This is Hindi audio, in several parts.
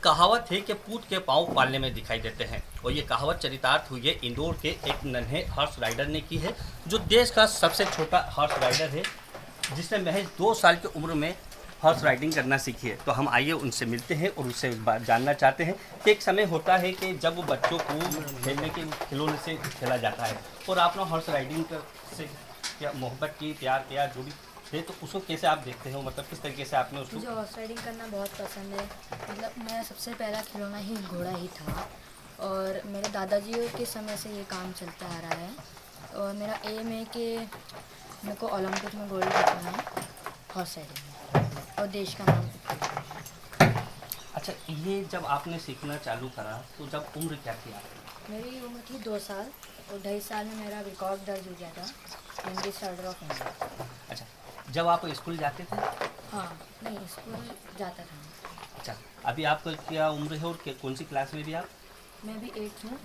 कहावत है कि पूत के पाँव पालने में दिखाई देते हैं और ये कहावत चरितार्थ हुई है इंदौर के एक नन्हे हॉर्स राइडर ने की है, जो देश का सबसे छोटा हॉर्स राइडर है, जिसने महज 2 साल की उम्र में हॉर्स राइडिंग करना सीखी है। तो हम आइए उनसे मिलते हैं और उससे जानना चाहते हैं कि एक समय होता है कि जब बच्चों को खेलने के खिलौने से खेला जाता है और आपने हॉर्स राइडिंग से क्या मोहब्बत की, प्यार किया, जुड़ी थे, तो उसको कैसे आप देखते हो, मतलब किस तरीके से आपने उसको? मुझे हॉर्स राइडिंग करना बहुत पसंद है। मतलब मैं सबसे पहला खिलौना ही घोड़ा ही था और मेरे दादाजी के समय से ये काम चलता आ रहा है और मेरा एम है कि मेरे को ओलंपिक में गोल्ड जीतना है हॉर्स राइडिंग में और देश का नाम। अच्छा, ये जब आपने सीखना चालू करा तो जब उम्र क्या थी आपकी? मेरी उम्र थी 2 साल और 2.5 साल में मेरा रिकॉर्ड दर्ज हो गया था यंगेस्ट राइडर ऑफ इंडिया। अच्छा, जब आप स्कूल जाते थे? हाँ, नहीं स्कूल जाता था। अच्छा, अभी आपका क्या उम्र है और कौन सी क्लास में भी आप? मैं भी 8th में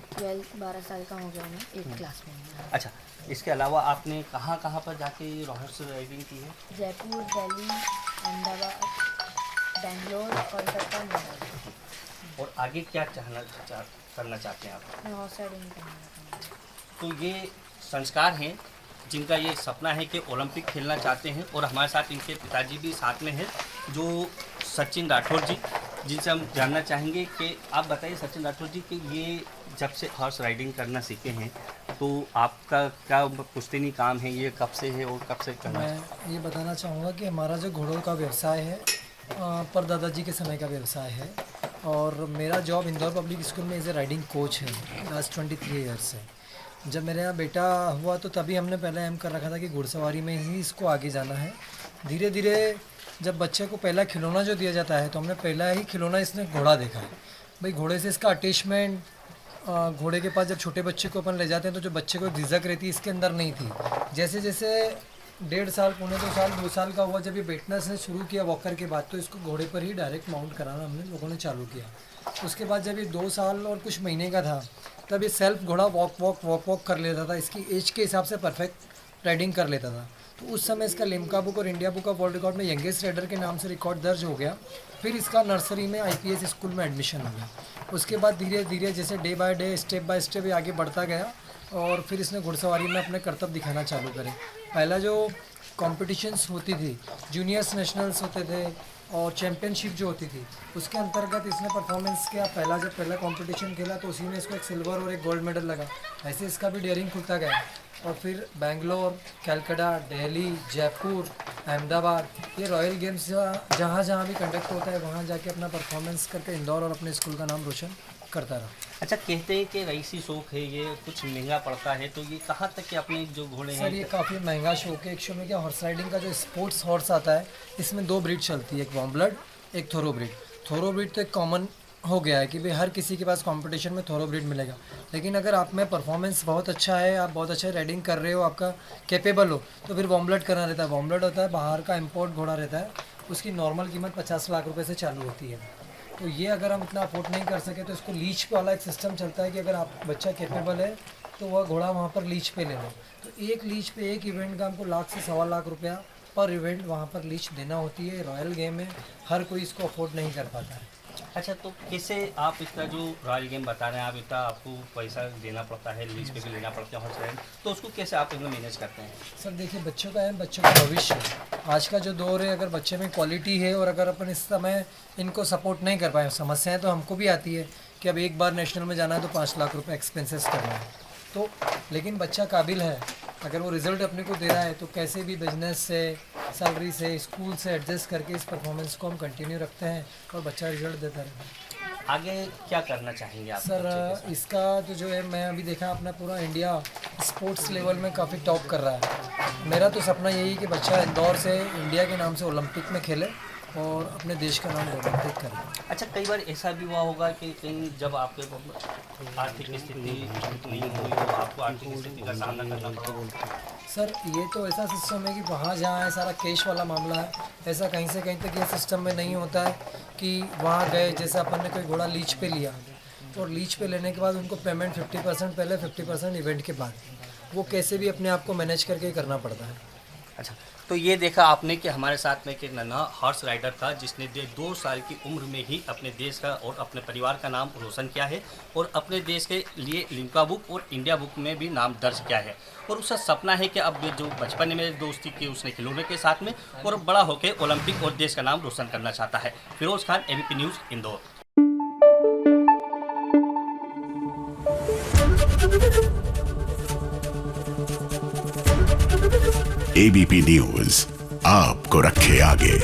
12 साल का हो गया, मैं 8th क्लास में हूँ। अच्छा, इसके अलावा आपने कहाँ कहाँ पर जाके हॉर्स राइडिंग की है? जयपुर, दिल्ली, अहमदाबाद, बेंगलोर, कोलकाता, मुंबई। और आगे क्या करना चाहते हैं आप? मैं हॉर्स राइडिंग करना चाहता हूँ। तो ये संस्कार हैं जिनका ये सपना है कि ओलंपिक खेलना चाहते हैं, और हमारे साथ इनके पिताजी भी साथ में हैं, जो सचिन राठौर जी, जिनसे हम जानना चाहेंगे कि आप बताइए सचिन राठौर जी कि ये जब से हॉर्स राइडिंग करना सीखे हैं तो आपका क्या पुश्तैनी काम है, ये कब से है और कब से करना? मैं ये बताना चाहूँगा कि हमारा जो घोड़ों का व्यवसाय है परदादाजी के समय का व्यवसाय है और मेरा जॉब इंदौर पब्लिक स्कूल में एज ए राइडिंग कोच है लास्ट 23 ईयर्स से। जब मेरे यहाँ बेटा हुआ तो तभी हमने पहले एम कर रखा था कि घुड़सवारी में ही इसको आगे जाना है। धीरे धीरे जब बच्चे को पहला खिलौना जो दिया जाता है तो हमने पहला ही खिलौना इसने घोड़ा देखा है। भाई घोड़े से इसका अटैचमेंट, घोड़े के पास जब छोटे बच्चे को अपन ले जाते हैं तो जो बच्चे को एक झिझक रहती है इसके अंदर नहीं थी। जैसे जैसे 1.5 साल, 1.25 साल, 2 साल का हुआ, जब ये बैठना से शुरू किया वॉकर के बाद, तो इसको घोड़े पर ही डायरेक्ट माउंट कराना हमने लोगों ने चालू किया। उसके बाद जब ये 2 साल और कुछ महीने का था तब ये सेल्फ घोड़ा वॉक कर लेता था, इसकी एज के हिसाब से परफेक्ट राइडिंग कर लेता था। तो उस समय इसका लिम्का बुक और India book of world record में यंगेस्ट राइडर के नाम से रिकॉर्ड दर्ज हो गया। फिर इसका नर्सरी में IPS स्कूल में एडमिशन हो गया। उसके बाद धीरे धीरे जैसे day by day, step by step ये आगे बढ़ता गया और फिर इसने घुड़सवारी में अपने करतब दिखाना चालू करे। पहला जो कॉम्पिटिशन्स होती थी, जूनियर्स नेशनल्स होते थे और चैम्पियनशिप जो होती थी, उसके अंतर्गत इसने परफॉर्मेंस किया। जब पहला कंपटीशन खेला तो उसी में इसको एक सिल्वर और एक गोल्ड मेडल लगा। ऐसे इसका भी डेयरिंग खुलता गया और फिर बेंगलोर, कलकत्ता, दिल्ली, जयपुर, अहमदाबाद, ये रॉयल गेम्स जहाँ जहाँ भी कंडक्ट होता है वहाँ जाके अपना परफॉर्मेंस करके इंदौर और अपने स्कूल का नाम रोशन करता रहा। अच्छा, कहते हैं कि रईसी शौक है, ये कुछ महंगा पड़ता है, तो ये कहाँ तक कि अपने जो घोड़े हैं? सर ये काफ़ी महंगा शौक है। एक शो में क्या हॉर्स राइडिंग का जो स्पोर्ट्स हॉर्स आता है इसमें 2 ब्रीड चलती है, एक वार्म ब्लड, एक थोरोब्रीड। थोरोब्रीड तो एक कॉमन हो गया है कि भाई हर किसी के पास कंपटीशन में थोरोब्रीड मिलेगा। लेकिन अगर आप में परफॉर्मेंस बहुत अच्छा है, आप बहुत अच्छा राइडिंग कर रहे हो, आपका कैपेबल हो, तो फिर वार्म ब्लड करना रहता है। वार्म ब्लड होता है बाहर का इम्पोर्ट घोड़ा रहता है, उसकी नॉर्मल कीमत 50 लाख रुपये से चालू होती है। तो ये अगर हम इतना अफोर्ड नहीं कर सके तो इसको लीच पे वाला एक सिस्टम चलता है कि अगर आप बच्चा कैपेबल है तो वह घोड़ा वहाँ पर लीच पे ले लो। तो एक लीच पे एक इवेंट का हमको 1 लाख से 1.25 लाख रुपया पर इवेंट वहाँ पर लीच देना होती है। रॉयल गेम है, हर कोई इसको अफोर्ड नहीं कर पाता है। अच्छा, तो कैसे आप इसका जो रॉयल गेम बता रहे हैं, आप इतना आपको पैसा देना पड़ता है, लीज पे भी लेना पड़ता है हॉर्स राइडिंग, तो उसको कैसे आप इसमें मैनेज करते हैं? सर देखिए, बच्चों का है, बच्चों का भविष्य है। आज का जो दौर है, अगर बच्चे में क्वालिटी है और अगर अपन इस समय इनको सपोर्ट नहीं कर पाए, समस्याएं तो हमको भी आती है कि अब एक बार नेशनल में जाना है तो 5 लाख रुपए एक्सपेंसेस करना है, तो लेकिन बच्चा काबिल है, अगर वो रिज़ल्ट अपने को दे रहा है तो कैसे भी बिजनेस से, सैलरी से, स्कूल से एडजस्ट करके इस परफॉर्मेंस को हम कंटिन्यू रखते हैं और बच्चा रिजल्ट देता रहता है। आगे क्या करना चाहेंगे आप? सर इसका तो जो है, मैं अभी देखा अपना पूरा इंडिया स्पोर्ट्स लेवल में काफ़ी टॉप कर रहा है। मेरा तो सपना यही कि बच्चा इंदौर से इंडिया के नाम से ओलंपिक में खेले और अपने देश का नाम रोमांचित करें। अच्छा, कई बार ऐसा भी हुआ होगा कि कहीं जब आपके आर्थिक स्थिति नहीं हुई हो, आपको आर्थिक स्थिति का सामना करना पड़ा? सर ये तो ऐसा सिस्टम है कि वहाँ जहाँ है सारा कैश वाला मामला है, ऐसा कहीं से कहीं तक ये सिस्टम में नहीं होता है कि वहाँ गए, जैसे अपन ने कोई घोड़ा लीच पे लिया और लीच पे लेने के बाद उनको पेमेंट 50% पहले, 50% इवेंट के बाद, वो कैसे भी अपने आप को मैनेज करके करना पड़ता है। अच्छा, तो ये देखा आपने कि हमारे साथ में एक नन्हा हॉर्स राइडर था जिसने 2 साल की उम्र में ही अपने देश का और अपने परिवार का नाम रोशन किया है और अपने देश के लिए लिम्का बुक और इंडिया बुक में भी नाम दर्ज किया है। और उसका सपना है कि अब जो बचपन में दोस्ती की उसने खिलौने के साथ में, और बड़ा होकर ओलंपिक और देश का नाम रोशन करना चाहता है। Firoz Khan, ABP news, Indore. ABP news आपको रखे आगे।